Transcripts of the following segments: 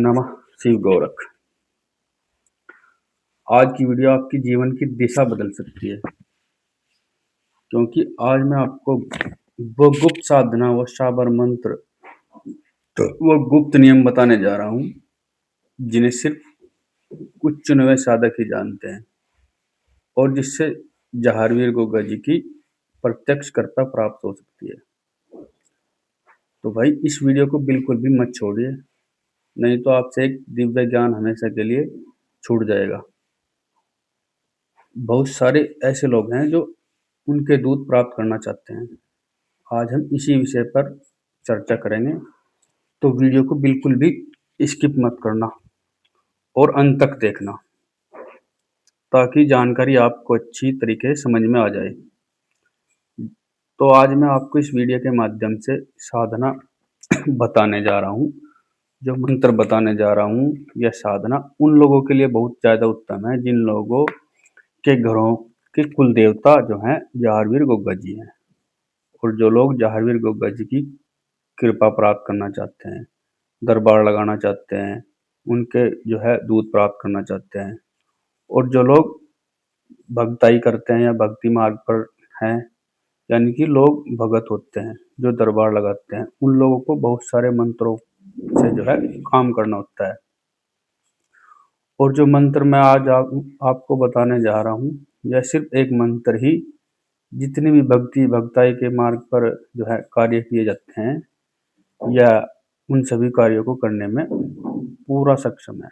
नमः शिव गोरख। आज की वीडियो आपकी जीवन की दिशा बदल सकती है, क्योंकि आज मैं आपको वो गुप्त साधना, वो शाबर मंत्र, वो गुप्त नियम बताने जा रहा हूँ जिन्हें सिर्फ कुछ चुने हुए साधक ही जानते हैं और जिससे जहारवीर गोगा जी की प्रत्यक्ष कृपा प्राप्त हो सकती है। तो भाई इस वीडियो को बिल्कुल भी मत छोड़िए, नहीं तो आपसे एक दिव्य ज्ञान हमेशा के लिए छूट जाएगा। बहुत सारे ऐसे लोग हैं जो उनके दूध प्राप्त करना चाहते हैं। आज हम इसी विषय पर चर्चा करेंगे, तो वीडियो को बिल्कुल भी स्किप मत करना और अंत तक देखना, ताकि जानकारी आपको अच्छी तरीके से समझ में आ जाए। तो आज मैं आपको इस वीडियो के माध्यम से साधना बताने जा रहा हूँ, जो मंत्र बताने जा रहा हूँ। यह साधना उन लोगों के लिए बहुत ज़्यादा उत्तम है जिन लोगों के घरों के कुल देवता जो हैं जहारवीर गोगा जी हैं, और जो लोग जहारवीर गोगा जी की कृपा प्राप्त करना चाहते हैं, दरबार लगाना चाहते हैं, उनके जो है दूध प्राप्त करना चाहते हैं, और जो लोग भक्ताई करते हैं या भक्ति मार्ग पर हैं, यानी कि लोग भगत होते हैं जो दरबार लगाते हैं, उन लोगों को बहुत सारे मंत्रों से जो है काम करना होता है। और जो मंत्र मैं आज आपको बताने जा रहा हूँ, यह सिर्फ एक मंत्र ही जितनी भी भक्ति भक्ताई के मार्ग पर जो है कार्य किए जाते हैं, या उन सभी कार्यों को करने में पूरा सक्षम है।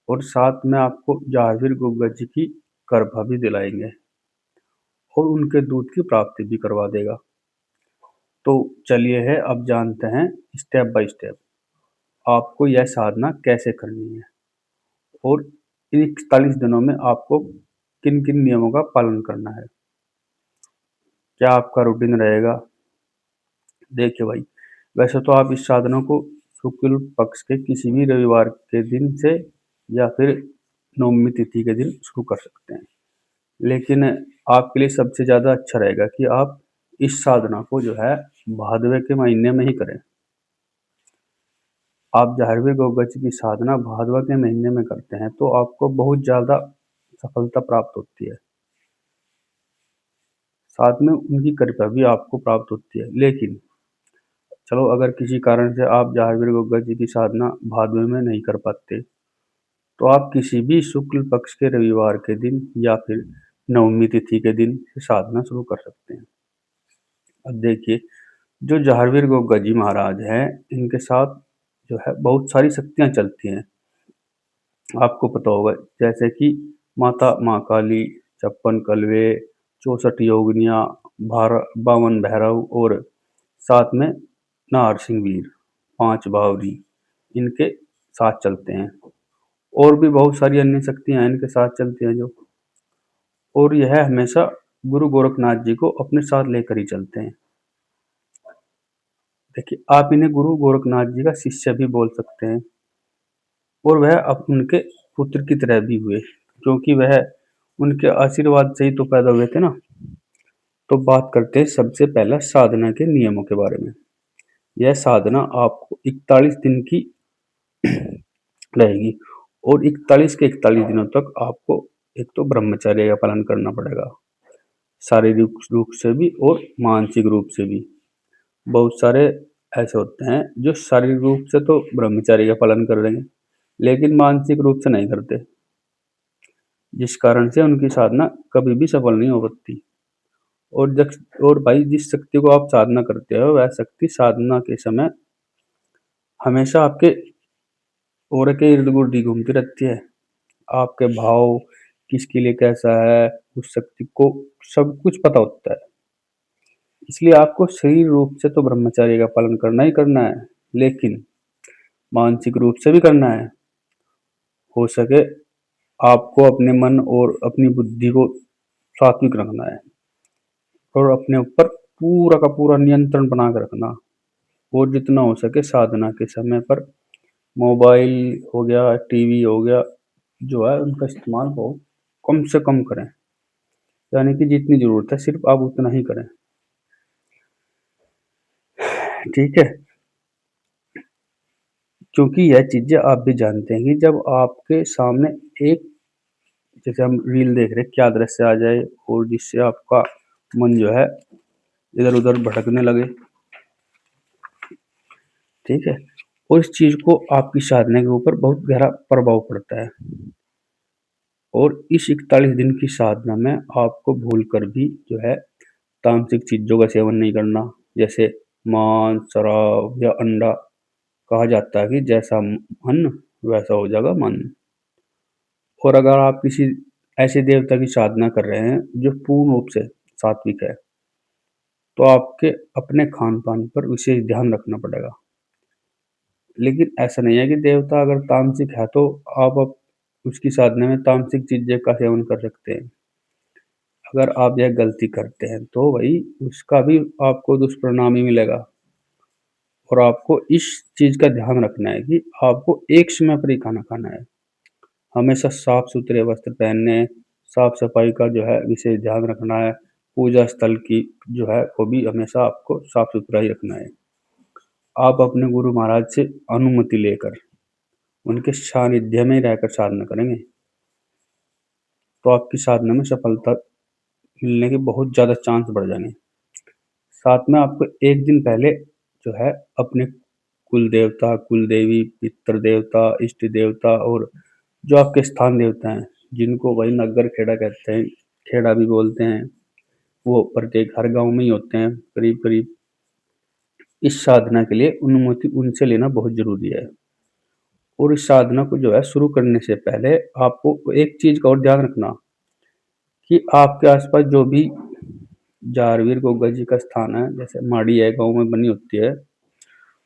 और साथ में आपको जहारवीर गोगा जी की कृपा भी दिलाएंगे और उनके दूध की प्राप्ति भी करवा देगा। तो चलिए है अब जानते हैं स्टेप बाय स्टेप आपको यह साधना कैसे करनी है, और इन 41 दिनों में आपको किन किन नियमों का पालन करना है, क्या आपका रूटीन रहेगा। देखिए भाई, वैसे तो आप इस साधना को शुक्ल पक्ष के किसी भी रविवार के दिन से या फिर नवमी तिथि के दिन शुरू कर सकते हैं, लेकिन आपके लिए सबसे ज़्यादा अच्छा रहेगा कि आप इस साधना को जो है भादवे के महीने में ही करें। आप जहारवीर गोगा जी की साधना भादवा के महीने में करते हैं तो आपको बहुत ज़्यादा सफलता प्राप्त होती है, साथ में उनकी कृपा भी आपको प्राप्त होती है। लेकिन चलो, अगर किसी कारण से आप जहारवीर गोगा जी की साधना भादवे में नहीं कर पाते, तो आप किसी भी शुक्ल पक्ष के रविवार के दिन या फिर नवमी तिथि के दिन साधना शुरू कर सकते हैं। अब देखिए, जो जहारवीर गोगा जी महाराज हैं, इनके साथ जो है बहुत सारी शक्तियाँ चलती हैं, आपको पता होगा, जैसे कि माता माँ काली, 56 कलवे, 64 योगिनियाँ, 52 भैरव, और साथ में नारसिंह वीर, 5 बावरी इनके साथ चलते हैं। और भी बहुत सारी अन्य शक्तियाँ इनके साथ चलती हैं जो, और यह हमेशा गुरु गोरखनाथ जी को अपने साथ लेकर ही चलते हैं। देखिए, आप इन्हें गुरु गोरखनाथ जी का शिष्य भी बोल सकते हैं, और वह अब उनके पुत्र की तरह भी हुए, क्योंकि वह उनके आशीर्वाद से ही तो पैदा हुए थे ना। तो बात करते हैं सबसे पहला साधना के नियमों के बारे में। यह साधना आपको 41 दिन की रहेगी, और 41 के 41 दिनों तक आपको एक तो ब्रह्मचर्य का पालन करना पड़ेगा, शारीरिक रूप से भी और मानसिक रूप से भी। बहुत सारे ऐसे होते हैं जो शारीरिक रूप से तो ब्रह्मचर्य का पालन कर रहे हैं, लेकिन मानसिक रूप से नहीं करते, जिस कारण से उनकी साधना कभी भी सफल नहीं हो सकती। और भाई, जिस शक्ति को आप साधना करते हो, वह शक्ति साधना के समय हमेशा आपके ओर के इर्द गिर्द ही घूमती रहती है। आपके भाव किसके लिए कैसा है, उस शक्ति को सब कुछ पता होता है। इसलिए आपको शरीर रूप से तो ब्रह्मचर्य का पालन करना ही करना है, लेकिन मानसिक रूप से भी करना है। हो सके आपको अपने मन और अपनी बुद्धि को सात्विक रखना है, और अपने ऊपर पूरा का पूरा नियंत्रण बना के रखना। और जितना हो सके साधना के समय पर मोबाइल हो गया, टीवी हो गया, जो है उनका इस्तेमाल बहुत कम से कम करें, यानी कि जितनी ज़रूरत है सिर्फ आप उतना ही करें, ठीक है। क्योंकि यह चीज़ें आप भी जानते हैं कि जब आपके सामने एक, जैसे हम रील देख रहे हैं, क्या दृश्य आ जाए और जिससे आपका मन जो है इधर-उधर भटकने लगे, ठीक है? और इस चीज़ को आपकी साधना के ऊपर बहुत गहरा प्रभाव पड़ता है। और इस 41 दिन की साधना में आपको भूलकर भी जो है तामसिक चीज़ों का सेवन नहीं करना, जैसे मांस, शराब या अंडा। कहा जाता है कि जैसा अन्न वैसा हो जाएगा मन। और अगर आप किसी ऐसे देवता की साधना कर रहे हैं जो पूर्ण रूप से सात्विक है, तो आपके अपने खान-पान पर विशेष ध्यान रखना पड़ेगा। लेकिन ऐसा नहीं है कि देवता अगर तामसिक है तो आप उसकी साधना में तामसिक चीज़ें का सेवन कर सकते हैं। अगर आप यह गलती करते हैं तो भाई उसका भी आपको दुष्परिणाम ही मिलेगा। और आपको इस चीज़ का ध्यान रखना है कि आपको एक समय पर ही खाना खाना है। हमेशा साफ-सुथरे वस्त्र पहनने, साफ-सफाई का जो है विशेष ध्यान रखना है। पूजा स्थल की जो है वो भी हमेशा आपको साफ-सुथरा ही रखना है। आप अपने गुरु महाराज से अनुमति लेकर उनके सानिध्य में रहकर साधना करेंगे, तो आपकी साधना में सफलता मिलने के बहुत ज़्यादा चांस बढ़ जाएँगे। साथ में आपको एक दिन पहले जो है अपने कुल देवता, कुल देवी, पितृ देवता, इष्ट देवता और जो आपके स्थान देवता हैं, जिनको वही नग्गर खेड़ा कहते हैं, खेड़ा भी बोलते हैं, वो प्रत्येक हर गाँव में ही होते हैं करीब-करीब। इस साधना के लिए अनुमति उनसे लेना बहुत ज़रूरी है। और इस साधना को जो है शुरू करने से पहले आपको एक चीज़ का और ध्यान रखना कि आपके आस-पास जो भी जारवीर गोगा जी का स्थान है, जैसे माड़ी है, गाँव में बनी होती है,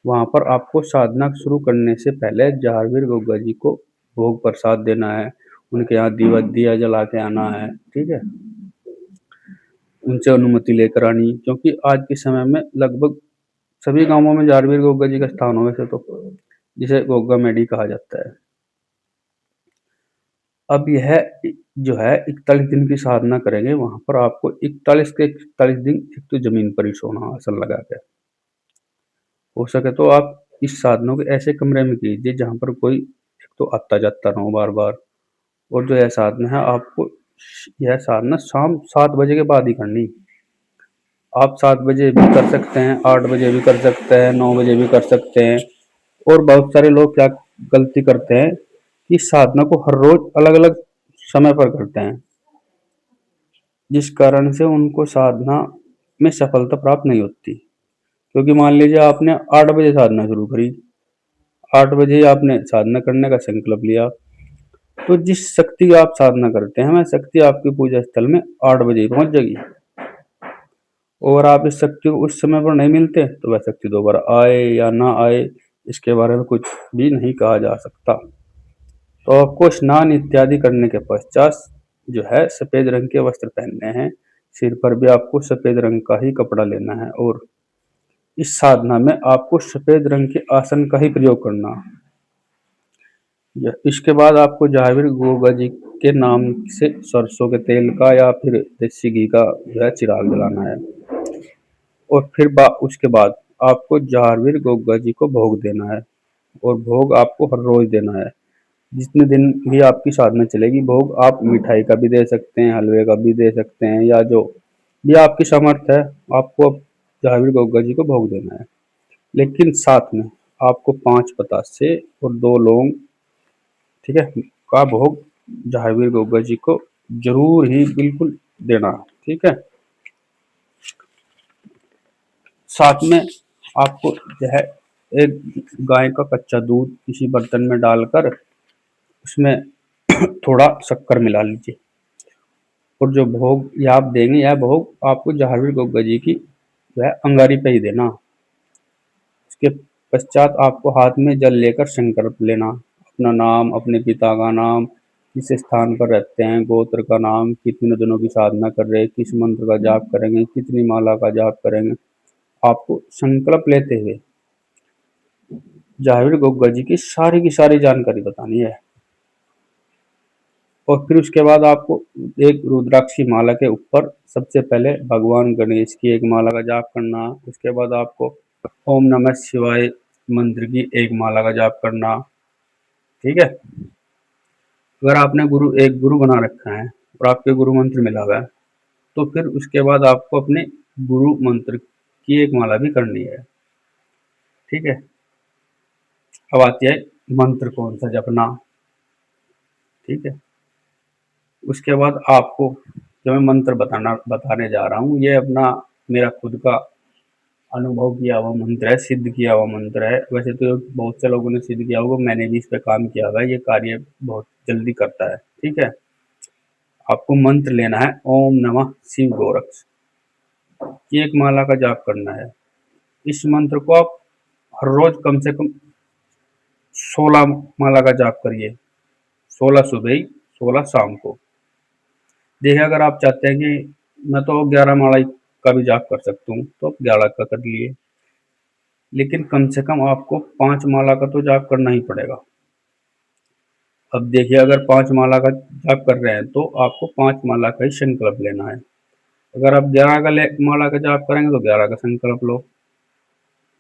वहाँ पर आपको साधना शुरू करने से पहले जारवीर गोगा जी को भोग प्रसाद देना है, उनके यहाँ दिया जला के आना है, ठीक है? उनसे अनुमति लेकर आनी, क्योंकि आज के समय में लगभग सभी गाँवों में जारवीर गोगा जी का स्थान हो वैसे तो, जिसे गोगा मेडी कहा जाता है। अब यह जो है 41 दिन की साधना करेंगे, वहाँ पर आपको 41 के 41 दिन एक तो ज़मीन पर ही सोना आसन लगा के। हो सके तो आप इस साधना को ऐसे कमरे में कीजिए जहाँ पर कोई एक तो आता-जाता ना हो बार-बार। और जो यह साधना है आपको यह साधना शाम 7 बजे के बाद ही करनी। आप 7 बजे भी कर सकते हैं, 8 बजे भी कर सकते हैं, 9 बजे भी कर सकते हैं। और बहुत सारे लोग क्या गलती करते हैं कि साधना को हर रोज़ अलग-अलग समय पर करते हैं, जिस कारण से उनको साधना में सफलता प्राप्त नहीं होती। क्योंकि मान लीजिए आपने 8 बजे साधना शुरू करी, 8 बजे आपने साधना करने का संकल्प लिया, तो जिस शक्ति की आप साधना करते हैं, वह शक्ति आपके पूजा स्थल में 8 बजे ही पहुँच जाएगी। और आप इस शक्ति को उस समय पर नहीं मिलते, तो वह शक्ति दोबारा आए या ना आए, इसके बारे में कुछ भी नहीं कहा जा सकता। तो आपको स्नान इत्यादि करने के पश्चात जो है सफ़ेद रंग के वस्त्र पहनने हैं, सिर पर भी आपको सफ़ेद रंग का ही कपड़ा लेना है और इस साधना में आपको सफ़ेद रंग के आसन का ही प्रयोग करना। इसके बाद आपको जाविर गोगा जी के नाम से सरसों के तेल का या फिर देसी घी का जो है चिराग जलाना है। और फिर उसके बाद आपको जारवीर गोगा जी को भोग देना है और भोग आपको हर रोज देना है। जितने दिन भी आपकी साधना चलेगी, भोग आप मिठाई का भी दे सकते हैं, हलवे का भी दे सकते हैं, या जो भी आपकी सामर्थ्य है आपको जारवीर गोगा जी को भोग देना है। लेकिन साथ में आपको 5 बतासे और 2 लौंग, ठीक है, का भोग जहावीर गोगा जी को जरूर ही बिल्कुल देना, ठीक है। साथ में आपको जो है एक गाय का कच्चा दूध किसी बर्तन में डालकर उसमें थोड़ा शक्कर मिला लीजिए और जो भोग ये आप देंगे, यह भोग आपको जहावीर गोगा जी की जो है अंगारी पे ही देना। उसके पश्चात आपको हाथ में जल लेकर संकल्प लेना, अपना नाम, अपने पिता का नाम, किस स्थान पर रहते हैं, गोत्र का नाम, कितने दिनों की साधना कर रहे हैं, किस मंत्र का जाप करेंगे, कितनी माला का जाप करेंगे, आपको संकल्प लेते हुए जाहिर गोगा जी की सारी जानकारी बतानी है। और फिर उसके बाद आपको एक रुद्राक्ष की माला के ऊपर सबसे पहले भगवान गणेश की एक माला का जाप करना। उसके बाद आपको ओम नमः शिवाय मंत्र की एक माला का जाप करना। ठीक है। अगर आपने एक गुरु बना रखा है और आपके गुरु मंत्र मिला हुआ है, तो फिर उसके बाद आपको अपने गुरु मंत्र की एक माला भी करनी है। ठीक है। अब आती है मंत्र कौन सा जपना। ठीक है। उसके बाद आपको जो मैं मंत्र बताने जा रहा हूँ, ये अपना मेरा खुद का अनुभव किया हुआ मंत्र है, सिद्ध किया हुआ मंत्र है। वैसे तो बहुत से लोगों ने सिद्ध किया होगा, मैंने भी इस पे काम किया हुआ है, ये कार्य बहुत जल्दी करता है। ठीक है। आपको मंत्र लेना है ओम नमः शिव गोरक्ष, ये एक माला का जाप करना है। इस मंत्र को आप हर रोज कम से कम 16 माला का जाप करिए, 16 सुबह 16 शाम को। देखिए, अगर आप चाहते हैं कि मैं तो 11 माला का भी जाप कर सकता हूँ, तो 11 का कर लिए, लेकिन कम से कम आपको 5 माला का तो जाप करना ही पड़ेगा। अब देखिए, अगर 5 माला का जाप कर रहे हैं तो आपको 5 माला का ही संकल्प लेना है। अगर आप 11 का माला का जाप करेंगे तो 11 का संकल्प लो।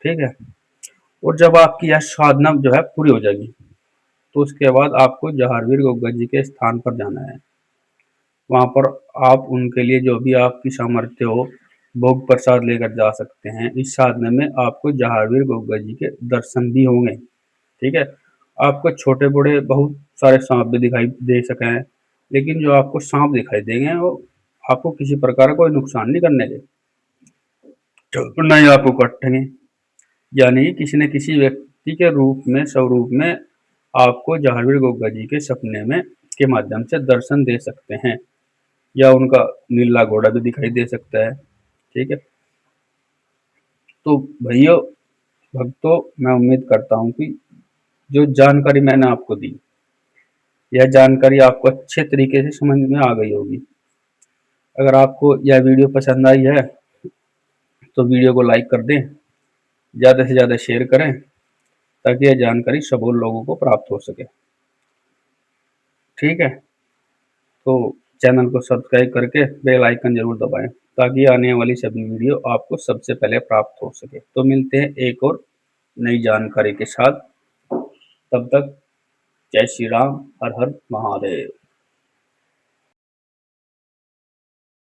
ठीक है। और जब आपकी यह साधना जो है पूरी हो जाएगी, तो उसके बाद आपको जहारवीर गोगा जी के स्थान पर जाना है। वहां पर आप उनके लिए जो भी आपकी सामर्थ्य हो, भोग प्रसाद लेकर जा सकते हैं। इस साधना में आपको जहारवीर गोगा जी के दर्शन भी होंगे। ठीक है। आपको छोटे बड़े बहुत सारे सांप भी दिखाई दे सके हैं, लेकिन जो आपको सांप दिखाई देंगे वो आपको किसी प्रकार का कोई नुकसान नहीं करने देंगे, न ही आपको कटेंगे। यानी किसी न किसी व्यक्ति के रूप में, स्वरूप में आपको जहारवीर गोगा जी के सपने में के माध्यम से दर्शन दे सकते हैं, या उनका नीला घोड़ा भी दिखाई दे सकता है। ठीक है। तो भैया भक्तों, मैं उम्मीद करता हूँ कि जो जानकारी मैंने आपको दी, यह जानकारी आपको अच्छे तरीके से समझ में आ गई होगी। अगर आपको यह वीडियो पसंद आई है तो वीडियो को लाइक कर दें, ज़्यादा से ज़्यादा शेयर करें, ताकि यह जानकारी सब और लोगों को प्राप्त हो सके। ठीक है। तो चैनल को सब्सक्राइब करके बेल आइकन जरूर दबाएं, ताकि आने वाली सभी वीडियो आपको सबसे पहले प्राप्त हो सके। तो मिलते हैं एक और नई जानकारी के साथ। तब तक जय श्री राम, हर हर महादेव।